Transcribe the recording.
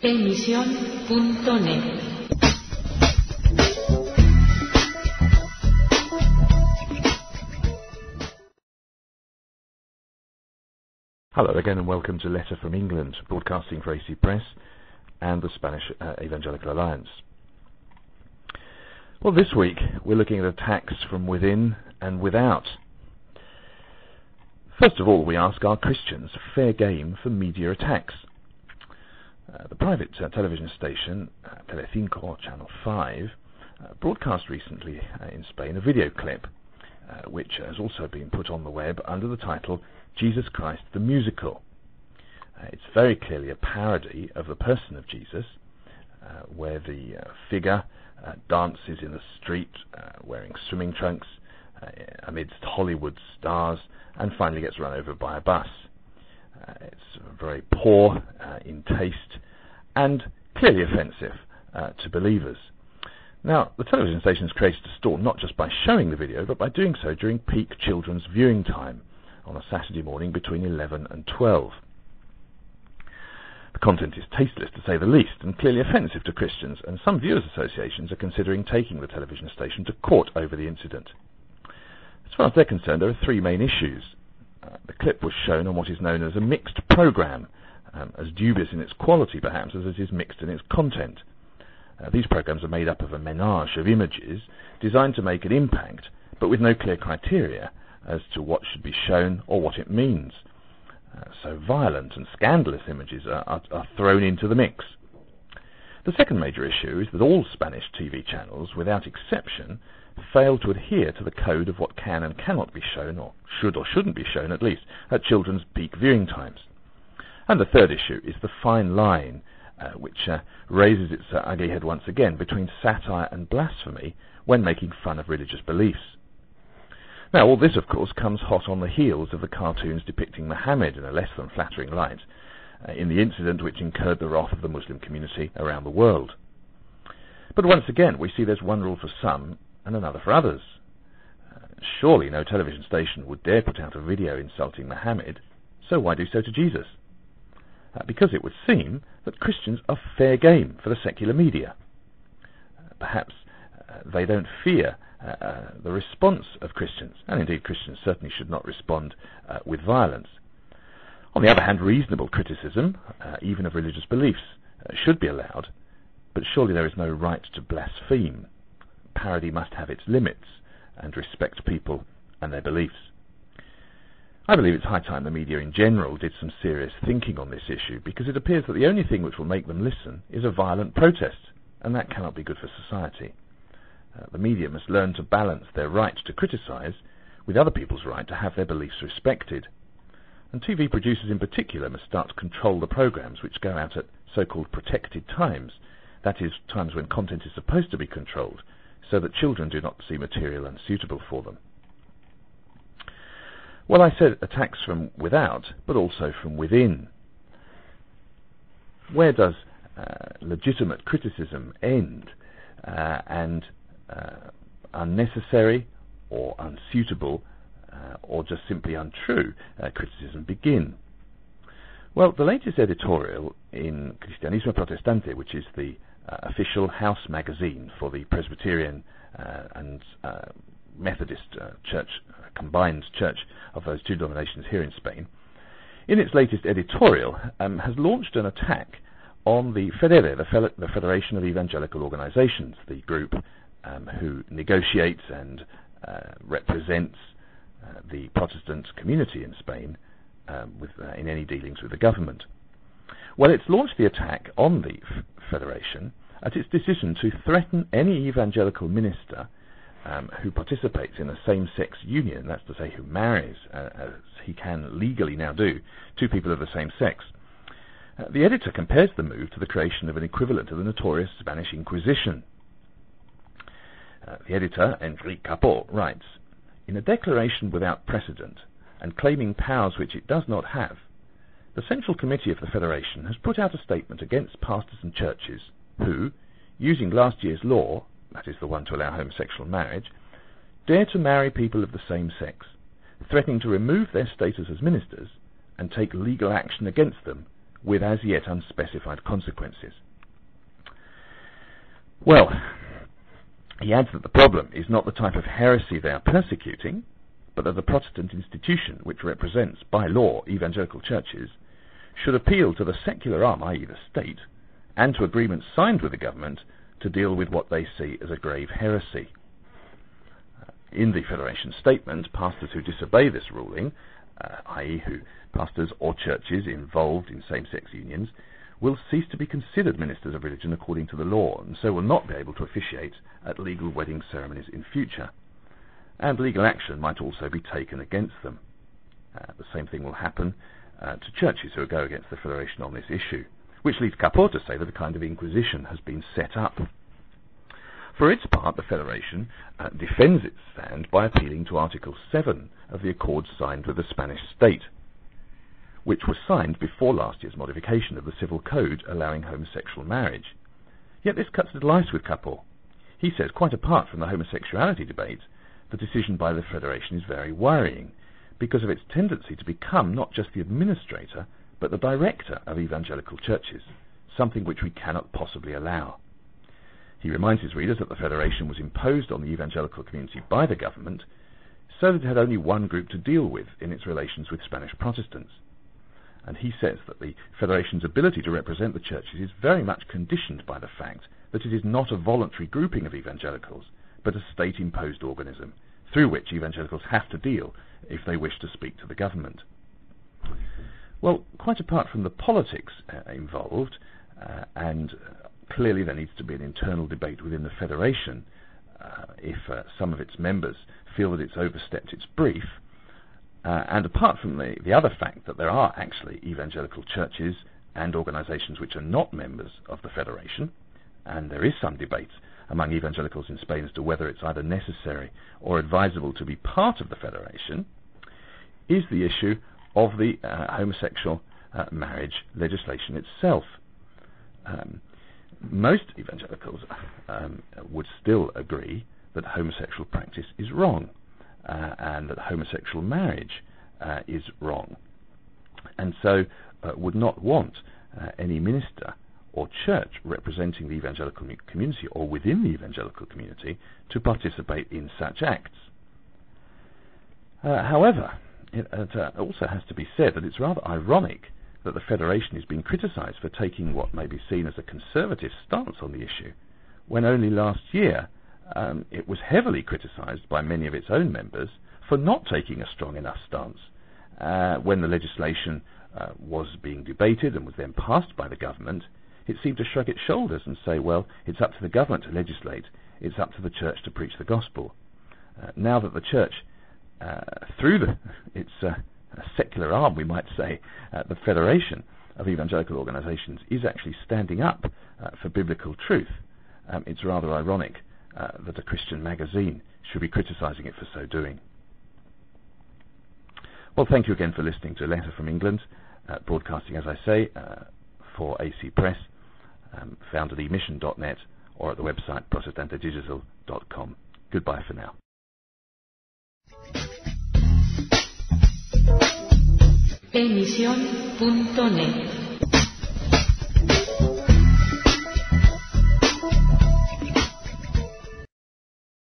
Emisión.net. Hello again and welcome to Letter from England, broadcasting for AC Press and the Spanish Evangelical Alliance. Well, this week we're looking at attacks from within and without. First of all, we ask, are Christians fair game for media attacks? The private television station, Telecinco, Channel 5, broadcast recently in Spain a video clip which has also been put on the web under the title Jesus Christ the Musical. It's very clearly a parody of the person of Jesus, where the figure dances in the street wearing swimming trunks amidst Hollywood stars and finally gets run over by a bus. It's very poor in taste and clearly offensive to believers. Now, the television station has created a storm not just by showing the video, but by doing so during peak children's viewing time on a Saturday morning between 11 and 12. The content is tasteless, to say the least, and clearly offensive to Christians, and some viewers' associations are considering taking the television station to court over the incident. As far as they're concerned, there are three main issues. The clip was shown on what is known as a mixed programme, as dubious in its quality perhaps as it is mixed in its content. These programmes are made up of a ménage of images designed to make an impact, but with no clear criteria as to what should be shown or what it means. So violent and scandalous images are thrown into the mix. The second major issue is that all Spanish TV channels, without exception, fail to adhere to the code of what can and cannot be shown, or shouldn't be shown at least, at children's peak viewing times. And the third issue is the fine line which raises its ugly head once again between satire and blasphemy when making fun of religious beliefs. Now, all this, of course, comes hot on the heels of the cartoons depicting Muhammad in a less than flattering light, in the incident which incurred the wrath of the Muslim community around the world. But once again, we see there's one rule for some and another for others. Surely no television station would dare put out a video insulting Muhammad, so why do so to Jesus? Because it would seem that Christians are fair game for the secular media. Perhaps they don't fear the response of Christians, and indeed Christians certainly should not respond with violence. On the other hand, reasonable criticism, even of religious beliefs, should be allowed, but surely there is no right to blaspheme. Parody must have its limits and respect people and their beliefs. I believe it's high time the media in general did some serious thinking on this issue, because it appears that the only thing which will make them listen is a violent protest, and that cannot be good for society. The media must learn to balance their right to criticise with other people's right to have their beliefs respected. And TV producers in particular must start to control the programmes which go out at so-called protected times, that is, times when content is supposed to be controlled, so that children do not see material unsuitable for them. Well, I said attacks from without, but also from within. Where does legitimate criticism end and unnecessary or unsuitable or just simply untrue criticism begin? Well, the latest editorial in Cristianismo Protestante, which is the official house magazine for the Presbyterian and Methodist church, combined church of those two denominations here in Spain, in its latest editorial has launched an attack on the FEDERE, the Federation of Evangelical Organizations, the group who negotiates and represents the Protestant community in Spain in any dealings with the government. Well, it's launched the attack on the Federation at its decision to threaten any evangelical minister who participates in a same-sex union, that's to say who marries, as he can legally now do, two people of the same sex. The editor compares the move to the creation of an equivalent to the notorious Spanish Inquisition. The editor, Enrique Capó, writes, "In a declaration without precedent, and claiming powers which it does not have, the Central Committee of the Federation has put out a statement against pastors and churches who, using last year's law, that is the one to allow homosexual marriage, dare to marry people of the same sex, threatening to remove their status as ministers and take legal action against them with as yet unspecified consequences. Well, he adds that the problem is not the type of heresy they are persecuting, but that the Protestant institution, which represents, by law, evangelical churches, should appeal to the secular arm, i.e. the state, and to agreements signed with the government to deal with what they see as a grave heresy. In the Federation statement, pastors who disobey this ruling, i.e. pastors or churches involved in same-sex unions, will cease to be considered ministers of religion according to the law, and so will not be able to officiate at legal wedding ceremonies in future. And legal action might also be taken against them. The same thing will happen to churches who go against the Federation on this issue, which leads Capor to say that a kind of inquisition has been set up. For its part, the Federation defends its stand by appealing to Article 7 of the accord signed with the Spanish state, which was signed before last year's modification of the Civil Code allowing homosexual marriage. Yet this cuts little ice with Capor. He says, quite apart from the homosexuality debate, the decision by the Federation is very worrying, because of its tendency to become not just the administrator, but the director of evangelical churches, something which we cannot possibly allow. He reminds his readers that the Federation was imposed on the evangelical community by the government, so that it had only one group to deal with in its relations with Spanish Protestants. And he says that the Federation's ability to represent the churches is very much conditioned by the fact that it is not a voluntary grouping of evangelicals, but a state-imposed organism, through which evangelicals have to deal if they wish to speak to the government. Well, quite apart from the politics involved, and clearly there needs to be an internal debate within the Federation if some of its members feel that it's overstepped its brief, and apart from the other fact that there are actually evangelical churches and organisations which are not members of the Federation, and there is some debate among evangelicals in Spain as to whether it's either necessary or advisable to be part of the Federation, is the issue of the homosexual marriage legislation itself. Most evangelicals would still agree that homosexual practice is wrong, and that homosexual marriage is wrong, and so would not want any minister or church representing the evangelical community or within the evangelical community to participate in such acts. However, it also has to be said that it's rather ironic that the Federation is being criticised for taking what may be seen as a conservative stance on the issue, when only last year it was heavily criticised by many of its own members for not taking a strong enough stance. When the legislation was being debated and was then passed by the government, it seemed to shrug its shoulders and say, well, it's up to the government to legislate, it's up to the church to preach the gospel. Now that the church, through its secular arm, we might say, the Federation of Evangelical Organisations, is actually standing up for biblical truth, it's rather ironic that a Christian magazine should be criticising it for so doing. Well, thank you again for listening to A Letter from England, broadcasting, as I say, for AC Press, found at emission.net or at the website protestantedigital.com. Goodbye for now. Emisión.net